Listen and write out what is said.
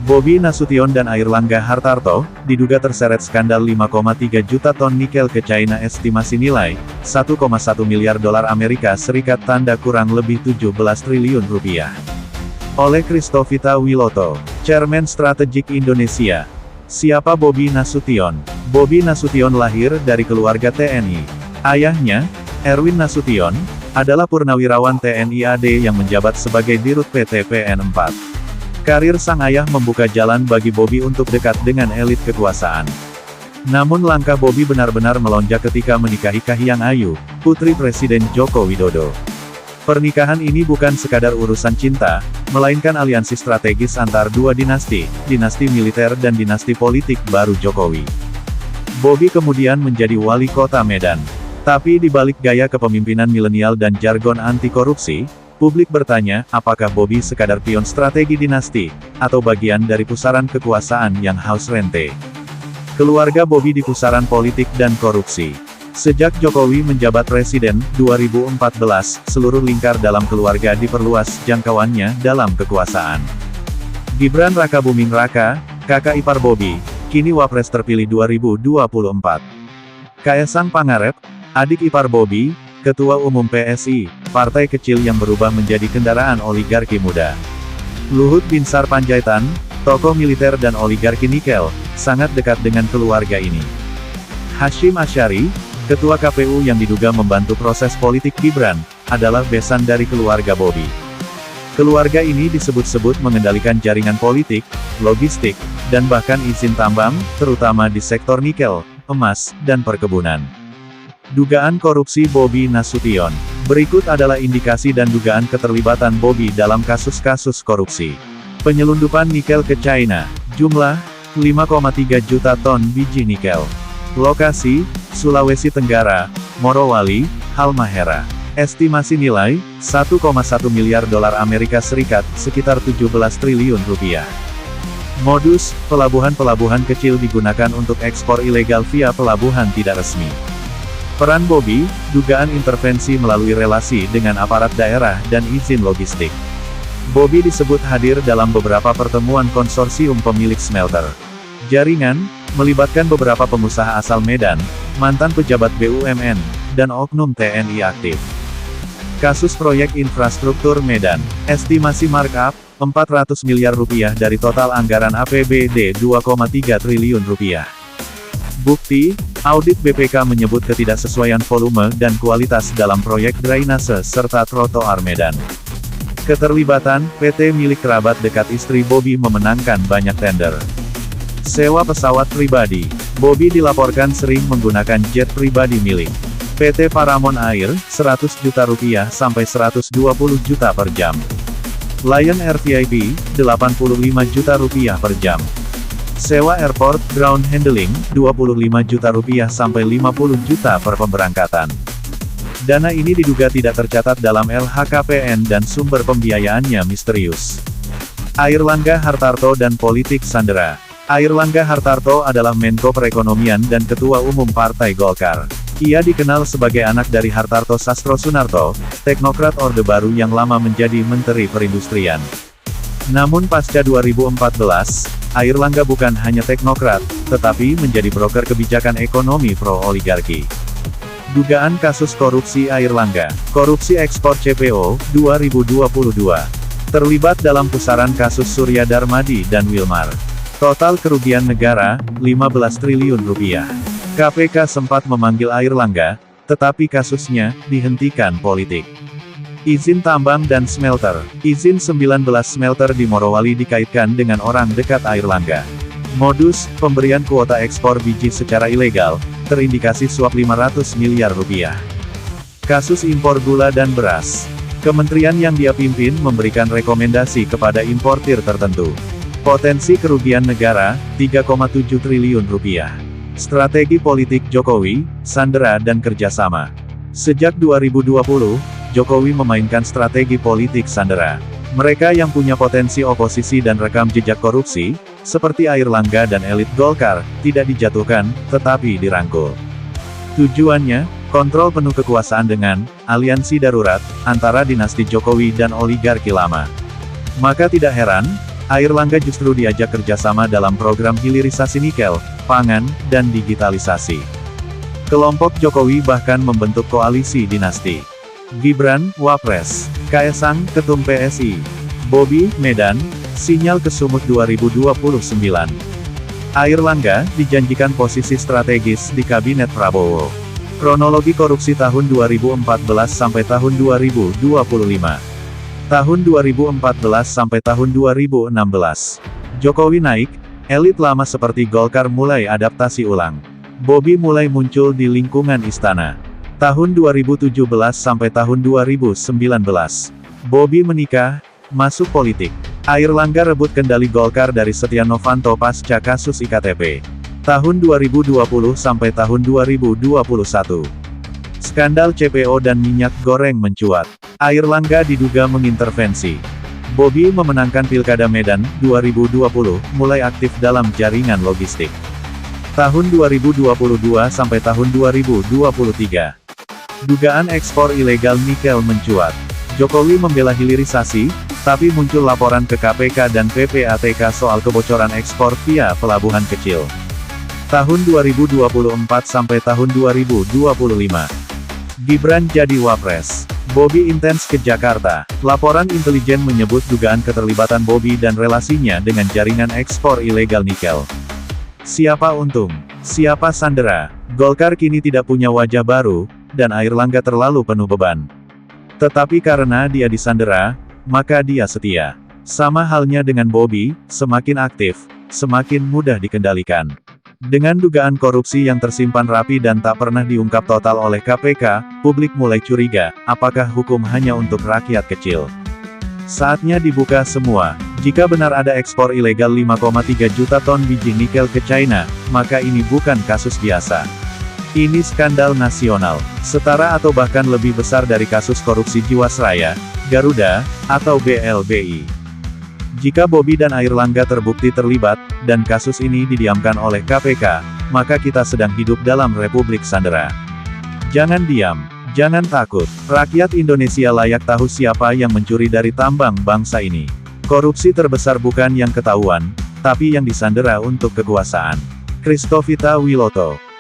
Bobi Nasution dan Airlangga Hartarto, diduga terseret skandal 5,3 juta ton nikel ke China, estimasi nilai, 1,1 miliar dolar Amerika Serikat tanda kurang lebih 17 triliun rupiah. Oleh Christovita Wiloto, Chairman Strategik Indonesia. Siapa Bobi Nasution? Bobi Nasution lahir dari keluarga TNI. Ayahnya, Erwin Nasution, adalah purnawirawan TNI AD yang menjabat sebagai Dirut PT PN 4. Karir sang ayah membuka jalan bagi Bobi untuk dekat dengan elit kekuasaan. Namun langkah Bobi benar-benar melonjak ketika menikahi Kahiyang Ayu, putri Presiden Joko Widodo. Pernikahan ini bukan sekadar urusan cinta, melainkan aliansi strategis antar dua dinasti militer dan dinasti politik baru Jokowi. Bobi kemudian menjadi wali kota Medan. Tapi di balik gaya kepemimpinan milenial dan jargon anti korupsi, publik bertanya, apakah Bobi sekadar pion strategi dinasti, atau bagian dari pusaran kekuasaan yang haus rente? Keluarga Bobi di pusaran politik dan korupsi. Sejak Jokowi menjabat Presiden, 2014, seluruh lingkar dalam keluarga diperluas jangkauannya dalam kekuasaan. Gibran Rakabuming Raka, kakak ipar Bobi, kini Wapres terpilih 2024. Kaesang Pangarep, adik ipar Bobi, Ketua Umum PSI, partai kecil yang berubah menjadi kendaraan oligarki muda. Luhut Binsar Panjaitan, tokoh militer dan oligarki nikel, sangat dekat dengan keluarga ini. Hashim Asyari, Ketua KPU yang diduga membantu proses politik Gibran, adalah besan dari keluarga Bobi. Keluarga ini disebut-sebut mengendalikan jaringan politik, logistik, dan bahkan izin tambang, terutama di sektor nikel, emas, dan perkebunan. Dugaan korupsi Bobi Nasution. Berikut adalah indikasi dan dugaan keterlibatan Bobi dalam kasus-kasus korupsi. Penyelundupan nikel ke China. Jumlah, 5,3 juta ton biji nikel. Lokasi, Sulawesi Tenggara, Morowali, Halmahera. Estimasi nilai, 1,1 miliar dolar Amerika Serikat, sekitar 17 triliun rupiah. Modus, pelabuhan-pelabuhan kecil digunakan untuk ekspor ilegal via pelabuhan tidak resmi. Peran Bobi, dugaan intervensi melalui relasi dengan aparat daerah dan izin logistik. Bobi disebut hadir dalam beberapa pertemuan konsorsium pemilik smelter. Jaringan, melibatkan beberapa pengusaha asal Medan, mantan pejabat BUMN, dan oknum TNI aktif. Kasus proyek infrastruktur Medan, estimasi markup, 400 miliar rupiah dari total anggaran APBD 2,3 triliun rupiah. Bukti, audit BPK menyebut ketidaksesuaian volume dan kualitas dalam proyek drainase serta trotoar Medan. Keterlibatan, PT milik kerabat dekat istri Bobi memenangkan banyak tender. Sewa pesawat pribadi, Bobi dilaporkan sering menggunakan jet pribadi milik PT Paramount Air, 100 juta rupiah sampai 120 juta per jam. Lion Air VIP, 85 juta rupiah per jam. Sewa airport, ground handling, 25 juta rupiah sampai 50 juta per pemberangkatan. Dana ini diduga tidak tercatat dalam LHKPN dan sumber pembiayaannya misterius. Airlangga Hartarto dan politik sandera. Airlangga Hartarto adalah Menko Perekonomian dan Ketua Umum Partai Golkar. Ia dikenal sebagai anak dari Hartarto Sastro Sunarto, teknokrat Orde Baru yang lama menjadi Menteri Perindustrian. Namun pasca 2014, Airlangga bukan hanya teknokrat, tetapi menjadi broker kebijakan ekonomi pro-oligarki. Dugaan kasus korupsi Airlangga. Korupsi ekspor CPO, 2022. Terlibat dalam pusaran kasus Surya Darmadi dan Wilmar. Total kerugian negara, 15 triliun rupiah. KPK sempat memanggil Airlangga, tetapi kasusnya dihentikan politik. Izin tambang dan smelter. Izin 19 smelter di Morowali dikaitkan dengan orang dekat Airlangga. Modus, pemberian kuota ekspor biji secara ilegal, terindikasi suap 500 miliar rupiah. Kasus impor gula dan beras. Kementerian yang dia pimpin memberikan rekomendasi kepada importir tertentu. Potensi kerugian negara, 3,7 triliun rupiah. Strategi politik Jokowi, sandera dan kerjasama. Sejak 2020, Jokowi memainkan strategi politik sandera. Mereka yang punya potensi oposisi dan rekam jejak korupsi, seperti Airlangga dan elit Golkar, tidak dijatuhkan, tetapi dirangkul. Tujuannya, kontrol penuh kekuasaan dengan aliansi darurat antara dinasti Jokowi dan oligarki lama. Maka tidak heran, Airlangga justru diajak kerjasama dalam program hilirisasi nikel, pangan, dan digitalisasi. Kelompok Jokowi bahkan membentuk koalisi dinasti. Gibran, Wapres. Kaesang, Ketum PSI. Bobi, Medan, sinyal ke Sumut 2029. Airlangga, dijanjikan posisi strategis di Kabinet Prabowo. Kronologi korupsi tahun 2014 sampai tahun 2025. Tahun 2014 sampai tahun 2016. Jokowi naik, elit lama seperti Golkar mulai adaptasi ulang. Bobi mulai muncul di lingkungan istana. Tahun 2017 sampai tahun 2019. Bobi menikah, masuk politik. Airlangga rebut kendali Golkar dari Setia Novanto pasca kasus IKTP. Tahun 2020 sampai tahun 2021. Skandal CPO dan minyak goreng mencuat. Airlangga diduga mengintervensi. Bobi memenangkan Pilkada Medan 2020, mulai aktif dalam jaringan logistik. Tahun 2022 sampai tahun 2023. Dugaan ekspor ilegal nikel mencuat. Jokowi membela hilirisasi, tapi muncul laporan ke KPK dan PPATK soal kebocoran ekspor via pelabuhan kecil. Tahun 2024 sampai tahun 2025. Gibran jadi Wapres. Bobi intens ke Jakarta. Laporan intelijen menyebut dugaan keterlibatan Bobi dan relasinya dengan jaringan ekspor ilegal nikel. Siapa untung? Siapa sandera? Golkar kini tidak punya wajah baru, dan Airlangga terlalu penuh beban. Tetapi karena dia disandera, maka dia setia. Sama halnya dengan Bobi, semakin aktif, semakin mudah dikendalikan. Dengan dugaan korupsi yang tersimpan rapi dan tak pernah diungkap total oleh KPK, publik mulai curiga, apakah hukum hanya untuk rakyat kecil? Saatnya dibuka semua. Jika benar ada ekspor ilegal 5,3 juta ton biji nikel ke China, maka ini bukan kasus biasa. Ini skandal nasional, setara atau bahkan lebih besar dari kasus korupsi Jiwasraya, Garuda, atau BLBI. Jika Bobi dan Airlangga terbukti terlibat, dan kasus ini didiamkan oleh KPK, maka kita sedang hidup dalam Republik Sandera. Jangan diam, jangan takut. Rakyat Indonesia layak tahu siapa yang mencuri dari tambang bangsa ini. Korupsi terbesar bukan yang ketahuan, tapi yang disandera untuk kekuasaan. Christovita Wiloto.